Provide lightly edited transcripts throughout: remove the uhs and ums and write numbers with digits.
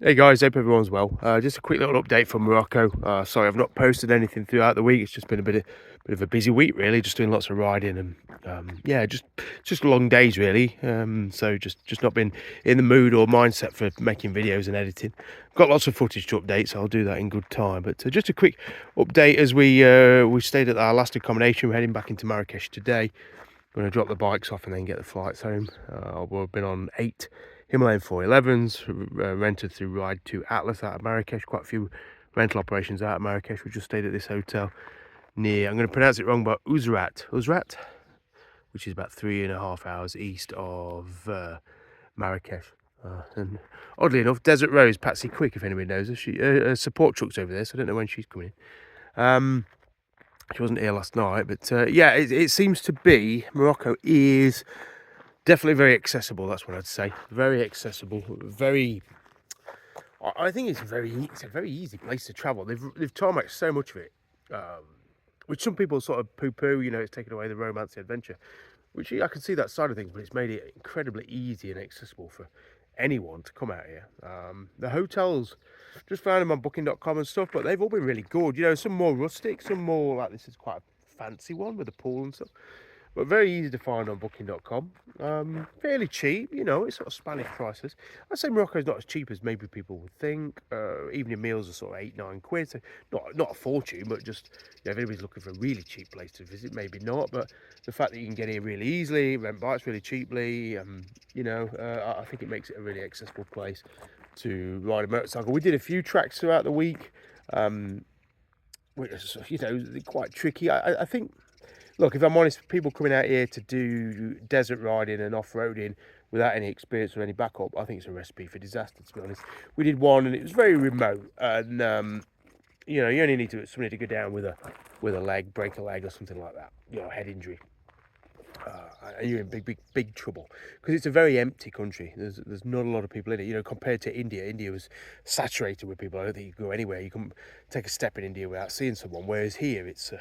Hey guys, hope everyone's well. Just a quick little update from Morocco. Sorry, I've not posted anything throughout the week. It's just been a bit of a busy week, really. Just doing lots of riding and yeah, just long days, really. So just not been in the mood or mindset for making videos and editing. Got lots of footage to update, so I'll do that in good time. But just a quick update as we stayed at our last accommodation. We're heading back into Marrakesh today. Going to drop the bikes off and then get the flights home. We've been on 8 Himalayan 411s, rented through Ride to Atlas out of Marrakesh. Quite a few rental operations out of Marrakesh. We just stayed at this hotel near, I'm going to pronounce it wrong, but Uzrat, which is about 3.5 hours east of Marrakesh. And oddly enough, Desert Rose, Patsy Quick, if anybody knows her, support truck's over there, so I don't know when she's coming in. She wasn't here last night, but yeah, it seems to be Morocco is definitely very accessible. That's what I'd say. Very accessible. Very. I think it's a very easy place to travel. They've tarmacked so much of it, which some people sort of poo-poo. You know, it's taken away the romance, the adventure. Which I can see that side of things, but it's made it incredibly easy and accessible for anyone to come out here. The hotels, just found them on booking.com and stuff, but they've all been really good. You know, some more rustic, some more like this is quite a fancy one with a pool and stuff. But very easy to find on booking.com. Fairly cheap, you know, it's sort of Spanish prices. I'd say Morocco's not as cheap as maybe people would think. Evening meals are sort of 8-9 quid, so not a fortune, but just, you know, if anybody's looking for a really cheap place to visit, maybe not. But the fact that you can get here really easily, rent bikes really cheaply, you know, I think it makes it a really accessible place to ride a motorcycle. We did a few tracks throughout the week, which is, you know, quite tricky. I think, look, if I'm honest, people coming out here to do desert riding and off-roading without any experience or any backup, I think it's a recipe for disaster, to be honest. We did one and it was very remote, and you know, you only need somebody to go down with a leg, break a leg or something like that, you know, head injury. And you're in big trouble because it's a very empty country. There's not a lot of people in it. You know, compared to India, India was saturated with people. I don't think you can go anywhere. You can take a step in India without seeing someone. Whereas here, it's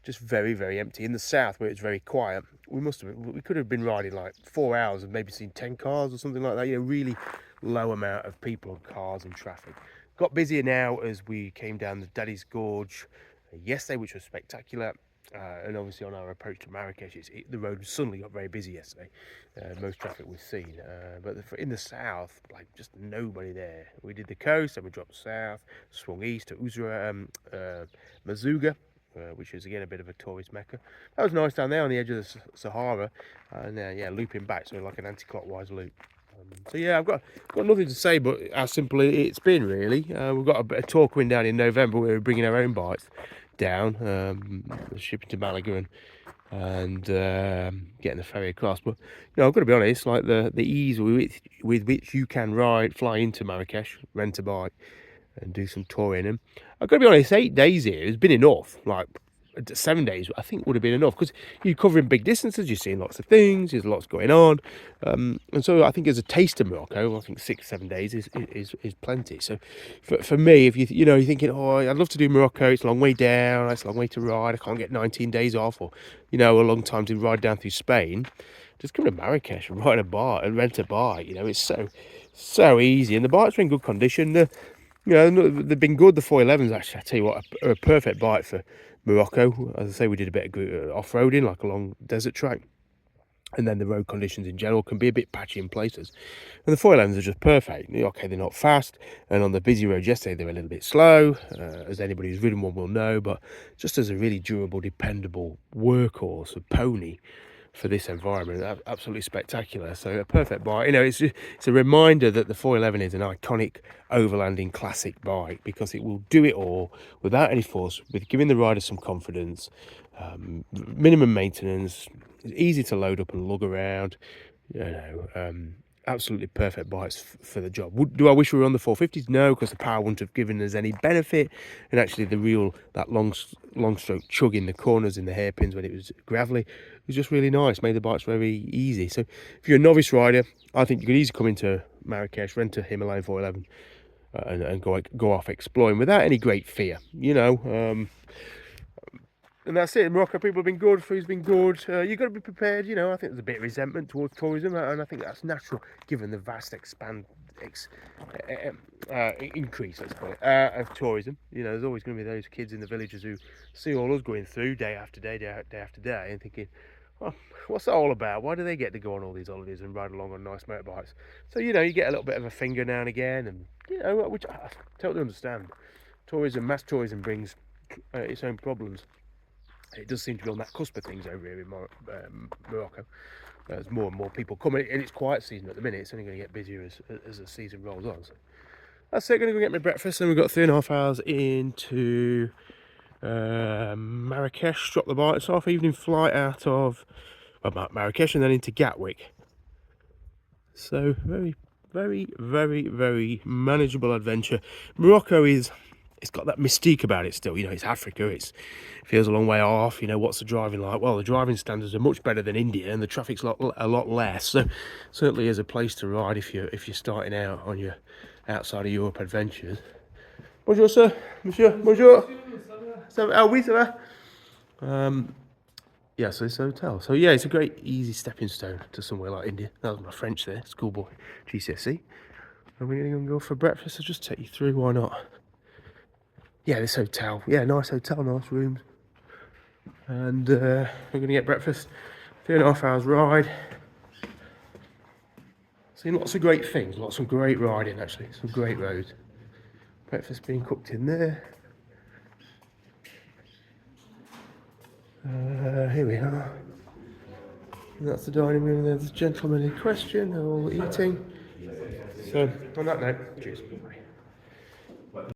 just very empty. In the south, where it's very quiet, we could have been riding like 4 hours and maybe seen 10 cars or something like that. You know, really low amount of people and cars and traffic. Got busier now as we came down the Daddy's Gorge yesterday, which was spectacular. And obviously on our approach to Marrakesh, the road suddenly got very busy yesterday. Most traffic was seen, but in the south, like just nobody there. We did the coast, and we dropped south, swung east to Mazuga, which is again a bit of a tourist mecca. That was nice down there on the edge of the Sahara, and yeah, looping back, so like an anti-clockwise loop. So yeah, I've got nothing to say, but how simple it's been really. We've got a tour coming down in November where we're bringing our own bikes down, shipping to Malaga and getting the ferry across. But you know, I've got to be honest, like the ease with which you can fly into Marrakesh, rent a bike, and do some touring. And I've got to be honest, 8 days here has been enough. Like 7 days, I think, would have been enough because you're covering big distances, you're seeing lots of things, there's lots going on, and so I think as a taste of Morocco, I think 6-7 days is plenty. So for me, if you know you're thinking, oh, I'd love to do Morocco, it's a long way down, it's a long way to ride, I can't get 19 days off, or you know, a long time to ride down through Spain, just come to Marrakesh and ride a bike and rent a bike. You know, it's so easy, and the bikes are in good condition. You know, they've been good. The 411s, actually, I tell you what, are a perfect bike for Morocco. As I say, we did a bit of off-roading, like along desert track. And then the road conditions in general can be a bit patchy in places. And the 411s are just perfect. Okay, they're not fast. And on the busy roads yesterday, they were a little bit slow, as anybody who's ridden one will know. But just as a really durable, dependable workhorse, a pony, for this environment, absolutely spectacular. So a perfect bike. You know, it's a reminder that the 411 is an iconic overlanding classic bike because it will do it all without any fuss, with giving the rider some confidence, minimum maintenance, it's easy to load up and lug around. You know, absolutely perfect bikes for the job. Do I wish we were on the 450s? No, because the power wouldn't have given us any benefit. And actually, that long stroke chug in the corners in the hairpins when it was gravelly was just really nice. Made the bikes very easy. So if you're a novice rider, I think you could easily come into Marrakesh, rent a Himalayan 411, and go off exploring without any great fear. You know. And that's it. In Morocco, people have been good, food's been good. You've got to be prepared, you know. I think there's a bit of resentment towards tourism, and I think that's natural given the vast increase, let's call it, of tourism. You know, there's always going to be those kids in the villages who see all us going through day after day, day after day, and thinking, oh, what's that all about? Why do they get to go on all these holidays and ride along on nice motorbikes? So, you know, you get a little bit of a finger now and again, and, you know, which I totally understand. Mass tourism brings its own problems. It does seem to be on that cusp of things over here in Morocco. There's more and more people coming, and it's quiet season at the minute. It's only going to get busier as the season rolls on. So that's it. Going to go get my breakfast, and we've got 3.5 hours into Marrakesh. Drop the bikes off. Evening flight out of Marrakesh, and then into Gatwick. So very, very, very, very manageable adventure. Morocco it's got that mystique about it still. You know, it's Africa. It feels a long way off. You know, what's the driving like? Well, the driving standards are much better than India, and the traffic's a lot less. So certainly is a place to ride if you're starting out on your outside of Europe adventures. Bonjour, sir. Monsieur. Bonjour. Ah oui, ça va. Yeah, so it's a hotel. So yeah, it's a great easy stepping stone to somewhere like India. That was my French there, schoolboy, GCSE. And we're going to go for breakfast. I'll just take you through, why not? Yeah, this hotel. Yeah, nice hotel, nice rooms. And we're going to get breakfast. 3.5 hours ride. Seen lots of great things, lots of great riding actually, some great roads. Breakfast being cooked in there. Here we are. And that's the dining room. There's a gentleman in question. They're all eating. So on that note, cheers.